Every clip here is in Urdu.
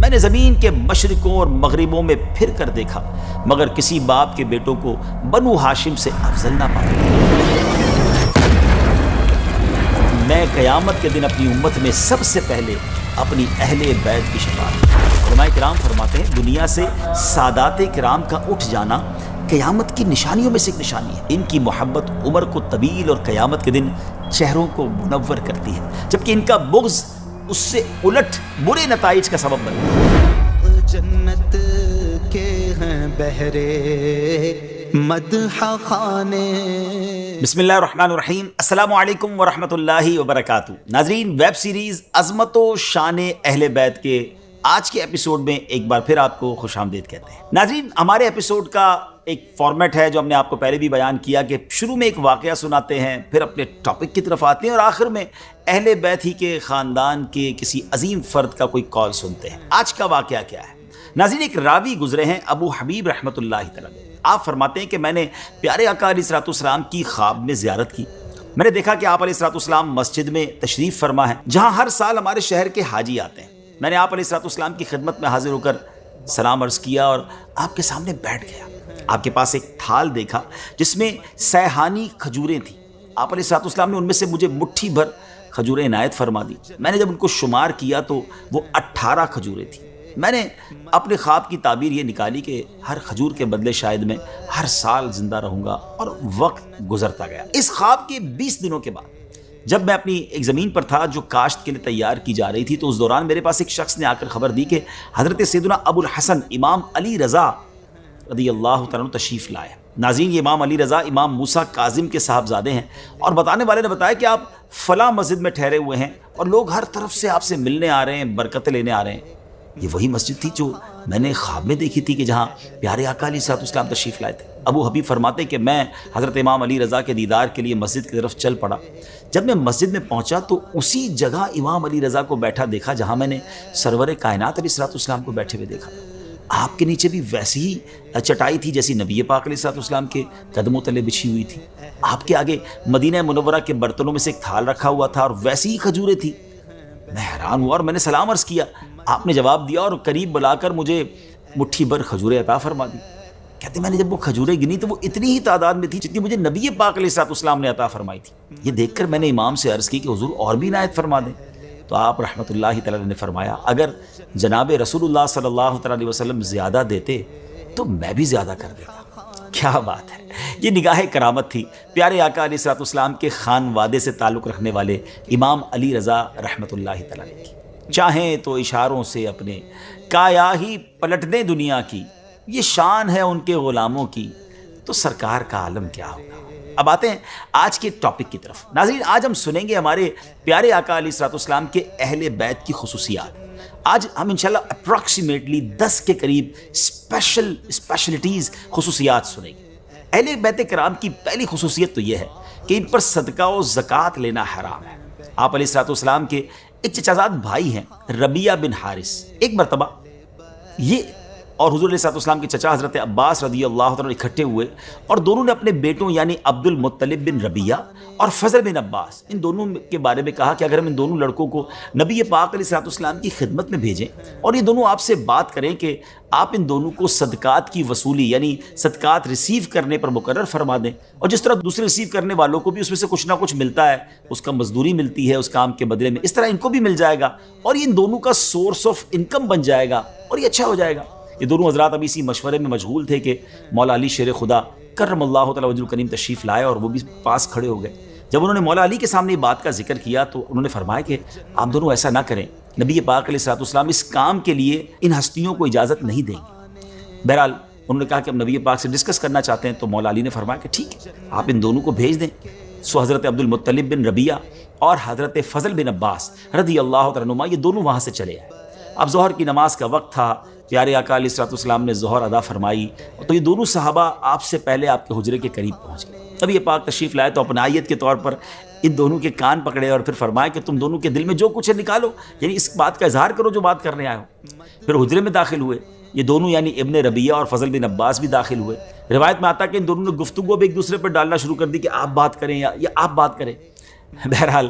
میں نے زمین کے مشرقوں اور مغربوں میں پھر کر دیکھا مگر کسی باپ کے بیٹوں کو بنو ہاشم سے افضل نہ پایا۔ میں قیامت کے دن اپنی امت میں سب سے پہلے اپنی اہل بیت کی شفاعت۔ علماء کرام فرماتے ہیں دنیا سے سادات کرام کا اٹھ جانا قیامت کی نشانیوں میں سے ایک نشانی ہے۔ ان کی محبت عمر کو طویل اور قیامت کے دن چہروں کو منور کرتی ہے، جبکہ ان کا بغض اس سے الٹ برے نتائج کا سبب بنتا ہے۔ جنت کے ہیں بہرے مدح خانے۔ بسم اللہ الرحمن الرحیم، السلام علیکم ورحمۃ اللہ وبرکاتہ۔ ناظرین، ویب سیریز عظمت و شان اہل بیت کے آج کے ایپیسوڈ میں ایک بار پھر آپ کو خوش آمدید کہتے ہیں۔ ناظرین، ہمارے ایپیسوڈ کا ایک فارمیٹ ہے جو ہم نے آپ کو پہلے بھی بیان کیا کہ شروع میں ایک واقعہ سناتے ہیں، پھر اپنے ٹاپک کی طرف آتے ہیں اور آخر میں اہل بیت ہی کے خاندان کے کسی عظیم فرد کا کوئی کال سنتے ہیں۔ آج کا واقعہ کیا ہے؟ ناظرین، ایک راوی گزرے ہیں ابو حبیب رحمۃ اللہ تعالی۔ آپ فرماتے ہیں کہ میں نے پیارے آقا علیہ الصلوۃ والسلام کی خواب میں زیارت کی۔ میں نے دیکھا کہ آپ علیہ الصلوۃ والسلام مسجد میں تشریف فرما ہے جہاں ہر سال ہمارے شہر کے حاجی آتے ہیں۔ میں نے آپ علیہ الصلوۃ والسلام کی خدمت میں حاضر ہو کر سلام عرض کیا اور آپ کے سامنے بیٹھ گیا۔ آپ کے پاس ایک تھال دیکھا جس میں سیحانی کھجوریں تھیں۔ آپ علیہ الصلوۃ والسلام نے ان میں سے مجھے مٹھی بھر کھجوریں عنایت فرما دی۔ میں نے جب ان کو شمار کیا تو وہ 18 کھجوریں تھیں۔ میں نے اپنے خواب کی تعبیر یہ نکالی کہ ہر کھجور کے بدلے شاید میں ہر سال زندہ رہوں گا، اور وقت گزرتا گیا۔ اس خواب کے 20 دنوں کے بعد جب میں اپنی ایک زمین پر تھا جو کاشت کے لیے تیار کی جا رہی تھی، تو اس دوران میرے پاس ایک شخص نے آ کر خبر دی کہ حضرت سیدنا ابو الحسن امام علی رضا رضی اللہ تعالیٰ عنہ تشریف لائے۔ ناظرین، یہ امام علی رضا امام موسیٰ کاظم کے صاحبزادے ہیں، اور بتانے والے نے بتایا کہ آپ فلاں مسجد میں ٹھہرے ہوئے ہیں اور لوگ ہر طرف سے آپ سے ملنے آ رہے ہیں، برکتیں لینے آ رہے ہیں۔ یہ وہی مسجد تھی جو میں نے خواب میں دیکھی تھی کہ جہاں پیارے آقا علیہ الصلوۃ والسلام تشریف لائے تھے۔ ابو حبیب فرماتے ہیں کہ میں حضرت امام علی رضا کے دیدار کے لیے مسجد کی طرف چل پڑا۔ جب میں مسجد میں پہنچا تو اسی جگہ امام علی رضا کو بیٹھا دیکھا جہاں میں نے سرور کائنات علیہ الصلوۃ والسلام کو بیٹھے ہوئے دیکھا۔ آپ کے نیچے بھی ویسی ہی چٹائی تھی جیسی نبی پاک علیہ الصلوۃ والسلام کے قدموں تلے بچھی ہوئی تھی۔ آپ کے آگے مدینہ منورہ کے برتنوں میں سے ایک تھال رکھا ہوا تھا اور ویسی ہی کھجوریں تھیں۔ میں حیران ہوا اور میں نے سلام عرض کیا۔ آپ نے جواب دیا اور قریب بلا کر مجھے مٹھی بھر کھجوریں عطا فرما دی۔ کہتے میں نے جب وہ کھجوریں گنی تو وہ اتنی ہی تعداد میں تھی جتنی مجھے نبی پاک علیہ الصلوۃ والسلام نے عطا فرمائی تھی۔ یہ دیکھ کر میں نے امام سے عرض کی کہ حضور اور بھی عنایت فرما دیں، تو آپ رحمۃ اللہ تعالی نے فرمایا اگر جناب رسول اللہ صلی اللہ تعالی علیہ وسلم زیادہ دیتے تو میں بھی زیادہ کر دیتا۔ کیا بات ہے! یہ نگاہ کرامت تھی پیارے آقا علیہ الصلوۃ والسلام کے خانوادے سے تعلق رکھنے والے امام علی رضا رحمۃ اللہ تعالی کی۔ چاہیں تو اشاروں سے اپنے کایا ہی پلٹ دیں دنیا کی، یہ شان ہے ان کے غلاموں کی، تو سرکار کا عالم کیا ہوگا۔ اب آتے ہیں آج کے ٹاپک کی طرف۔ ناظرین، آج ہم سنیں گے ہمارے پیارے آقا علیہ الصلوۃ والسلام کے اہل بیت کی خصوصیات۔ آج ہم انشاءاللہ اپروکسیمیٹلی 10 کے قریب اسپیشلٹیز خصوصیات سنیں گے۔ اہل بیت کرام کی پہلی خصوصیت تو یہ ہے کہ ان پر صدقہ و زکوٰۃ لینا حرام ہے۔ آپ علیہ الصلوۃ والسلام کے ایک چچازاد بھائی ہیں ربیہ بن حارث۔ ایک مرتبہ یہ اور حضور علیہ الصلوۃ والسلام کے چچا حضرت عباس رضی اللہ تعالیٰ اکٹھے ہوئے اور دونوں نے اپنے بیٹوں یعنی عبد المطلب بن ربیہ اور فضل بن عباس، ان دونوں کے بارے میں کہا کہ اگر ہم ان دونوں لڑکوں کو نبی پاک علیہ الصلوۃ والسلام کی خدمت میں بھیجیں اور یہ دونوں آپ سے بات کریں کہ آپ ان دونوں کو صدقات کی وصولی یعنی صدقات ریسیو کرنے پر مقرر فرما دیں، اور جس طرح دوسرے ریسیو کرنے والوں کو بھی اس میں سے کچھ نہ کچھ ملتا ہے، اس کا مزدوری ملتی ہے اس کام کے بدلے میں، اس طرح ان کو بھی مل جائے گا اور یہ ان دونوں کا سورس آف انکم بن جائے گا اور یہ اچھا ہو جائے گا۔ یہ دونوں حضرات ابھی اسی مشورے میں مشغول تھے کہ مولا علی شیر خدا کرم اللہ تعالی وجہ الکریم تشریف لائے اور وہ بھی پاس کھڑے ہو گئے۔ جب انہوں نے مولا علی کے سامنے بات کا ذکر کیا تو انہوں نے فرمایا کہ آپ دونوں ایسا نہ کریں، نبی پاک علیہ الصلوۃ والسلام اس کام کے لیے ان ہستیوں کو اجازت نہیں دیں گے۔ بہرحال انہوں نے کہا کہ ہم نبی پاک سے ڈسکس کرنا چاہتے ہیں، تو مولا علی نے فرمایا کہ ٹھیک ہے آپ ان دونوں کو بھیج دیں۔ سو حضرت عبد المطلب بن ربیہ اور حضرت فضل بن عباس رضی اللہ تعالیٰ عنہما یہ دونوں وہاں سے چلے آئے۔ اب ظہر کی نماز کا وقت تھا، پیارے آقا علیہ الصلوۃ والسلام نے ظہر ادا فرمائی تو یہ دونوں صحابہ آپ سے پہلے آپ کے حجرے کے قریب پہنچ گئے۔ اب یہ پاک تشریف لائے تو اپنائیت کے طور پر ان دونوں کے کان پکڑے اور پھر فرمایا کہ تم دونوں کے دل میں جو کچھ ہے نکالو، یعنی اس بات کا اظہار کرو جو بات کرنے آئے ہو۔ پھر حجرے میں داخل ہوئے، یہ دونوں یعنی ابن ربیہ اور فضل بن عباس بھی داخل ہوئے۔ روایت میں آتا ہے کہ ان دونوں نے گفتگو بھی ایک دوسرے پر ڈالنا شروع کر دی کہ آپ بات کریں یا آپ بات کریں۔ بہرحال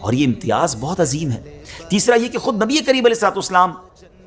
اور یہ امتیاز بہت عظیم ہے۔ تیسرا یہ کہ خود نبی کریم علیہ السلام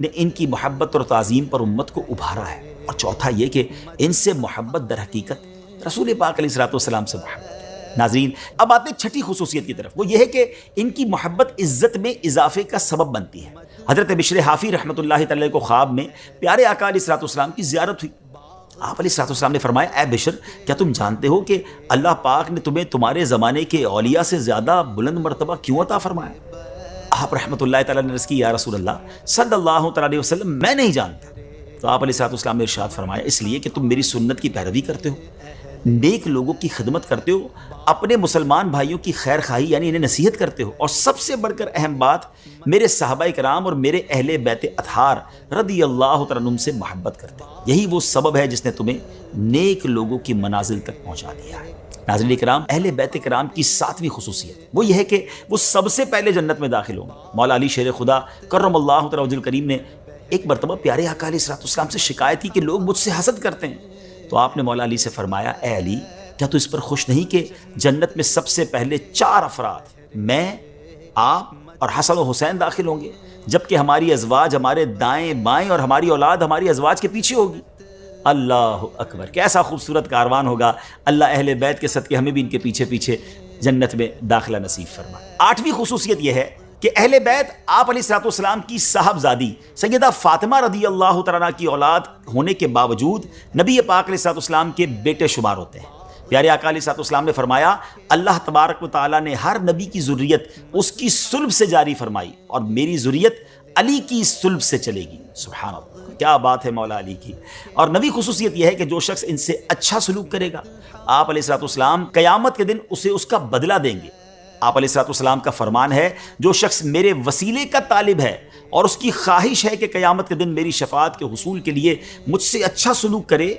نے ان کی محبت اور تعظیم پر امت کو ابھارا ہے۔ اور چوتھا یہ کہ ان سے محبت در حقیقت رسول پاک علیہ السلام سے محبت ہے۔ ناظرین، اب آتے ہیں چھٹی خصوصیت کی طرف، وہ یہ ہے کہ ان کی محبت عزت میں اضافے کا سبب بنتی ہے۔ حضرت بشر حافی رحمۃ اللہ تعالی کو خواب میں پیارے آقا علیہ السلام کی زیارت ہوئی۔ آپ علیہ السلام نے فرمایا، اے بشر، کیا تم جانتے ہو کہ اللہ پاک نے تمہیں تمہارے زمانے کے اولیاء سے زیادہ بلند مرتبہ کیوں عطا فرمایا؟ آپ رحمۃ اللہ تعالی نے عرض کی، یا رسول اللہ صلی اللہ تعالی علیہ وسلم، میں نہیں جانتا۔ تو آپ علیہ السلام نے ارشاد فرمایا، اس لیے کہ تم میری سنت کی پیروی کرتے ہو، نیک لوگوں کی خدمت کرتے ہو، اپنے مسلمان بھائیوں کی خیر خواہی یعنی انہیں نصیحت کرتے ہو، اور سب سے بڑھ کر اہم بات، میرے صحابہ کرام اور میرے اہل بیت اطہار رضی اللہ تعالیٰ عنہم سے محبت کرتے ہو۔ یہی وہ سبب ہے جس نے تمہیں نیک لوگوں کی منازل تک پہنچا دیا ہے۔ ناظرین کرام، اہل بیت کرام کی ساتویں خصوصیت وہ یہ ہے کہ وہ سب سے پہلے جنت میں داخل ہوں گے۔ مولا علی شیر خدا کرم اللہ تعالیٰ وجہ الکریم نے ایک مرتبہ پیارے آقا علیہ السلام سے شکایت کی کہ لوگ مجھ سے حسد کرتے ہیں۔ تو آپ نے مولا علی سے فرمایا، اے علی، کیا تو اس پر خوش نہیں کہ جنت میں سب سے پہلے 4 افراد، میں، آپ اور حسن و حسین داخل ہوں گے، جبکہ ہماری ازواج ہمارے دائیں بائیں اور ہماری اولاد ہماری ازواج کے پیچھے ہوگی۔ اللہ اکبر، کیسا خوبصورت کاروان ہوگا۔ اللہ اہل بیت کے صدقے ہمیں بھی ان کے پیچھے پیچھے جنت میں داخلہ نصیب فرمائے۔ 8ویں خصوصیت یہ ہے کہ اہل بیت آپ علیہ السلام کی صاحبزادی سیدہ فاطمہ رضی اللہ تعالیٰ کی اولاد ہونے کے باوجود نبی پاک علیہ السلام کے بیٹے شمار ہوتے ہیں۔ پیارے آقا علیہ السلام نے فرمایا، اللہ تبارک و تعالیٰ نے ہر نبی کی ذریت اس کی صلب سے جاری فرمائی، اور میری ذریت علی کی صلب سے چلے گی۔ سبحان اللہ، کیا بات ہے مولا علی کی۔ اور نبی خصوصیت یہ ہے کہ جو شخص ان سے اچھا سلوک کرے گا، آپ علیہ السلام قیامت کے دن اسے اس کا بدلہ دیں گے۔ آپ علیہ السلام کا فرمان ہے، جو شخص میرے وسیلے کا طالب ہے اور اس کی خواہش ہے کہ قیامت کے دن میری شفاعت کے حصول کے لیے مجھ سے اچھا سلوک کرے،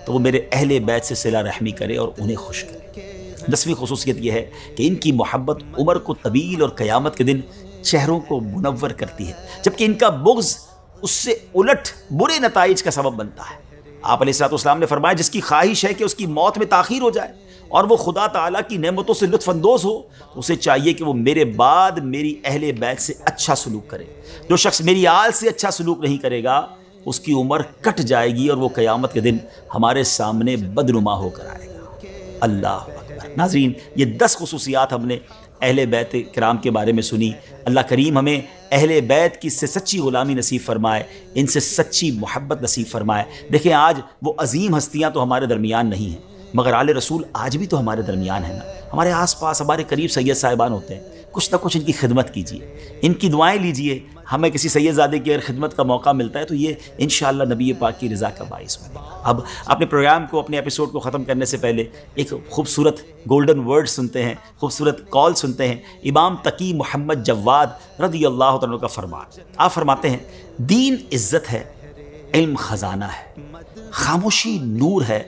تو وہ میرے اہل بیت سے صلہ رحمی کرے اور انہیں خوش کرے۔ 10ویں خصوصیت یہ ہے کہ ان کی محبت عمر کو طویل اور قیامت کے دن چہروں کو منور کرتی ہے، جبکہ ان کا بغض اس سے الٹ برے نتائج کا سبب بنتا ہے۔ آپ علیہ السلام نے فرمایا، جس کی خواہش ہے کہ اس کی موت میں تاخیر ہو جائے اور وہ خدا تعالیٰ کی نعمتوں سے لطف اندوز ہو، تو اسے چاہیے کہ وہ میرے بعد میری اہل بیت سے اچھا سلوک کرے۔ جو شخص میری آل سے اچھا سلوک نہیں کرے گا، اس کی عمر کٹ جائے گی اور وہ قیامت کے دن ہمارے سامنے بدنما ہو کر آئے گا۔ اللہ اکبر۔ ناظرین، یہ 10 خصوصیات ہم نے اہل بیت کرام کے بارے میں سنی۔ اللہ کریم ہمیں اہل بیت کی سے سچی غلامی نصیب فرمائے، ان سے سچی محبت نصیب فرمائے۔ دیکھیں، آج وہ عظیم ہستیاں تو ہمارے درمیان نہیں ہیں، مگر آل رسول آج بھی تو ہمارے درمیان ہے نا۔ ہمارے آس پاس ہمارے قریب سید صاحبان ہوتے ہیں، کچھ نہ کچھ ان کی خدمت کیجیے، ان کی دعائیں لیجیے۔ ہمیں کسی سید زادے کی اگر خدمت کا موقع ملتا ہے تو یہ انشاءاللہ نبی پاک کی رضا کا باعث بنے گا۔ اب اپنے پروگرام کو، اپنے ایپیسوڈ کو ختم کرنے سے پہلے ایک خوبصورت گولڈن ورڈ سنتے ہیں، خوبصورت کال سنتے ہیں۔ امام تقی محمد جواد رضی اللہ عنہ کا فرمان، آپ فرماتے ہیں، دین عزت ہے، علم خزانہ ہے، خاموشی نور ہے،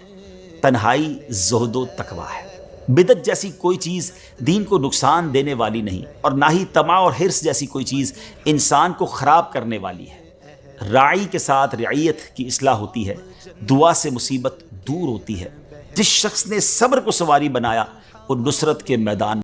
تنہائی زہد و تقویٰ ہے۔ بدعت جیسی کوئی چیز دین کو نقصان دینے والی نہیں، اور نہ ہی طمع اور حرص جیسی کوئی چیز انسان کو خراب کرنے والی ہے۔ راعی کے ساتھ رعیت کی اصلاح ہوتی ہے، دعا سے مصیبت دور ہوتی ہے۔ جس شخص نے صبر کو سواری بنایا، وہ نصرت کے میدان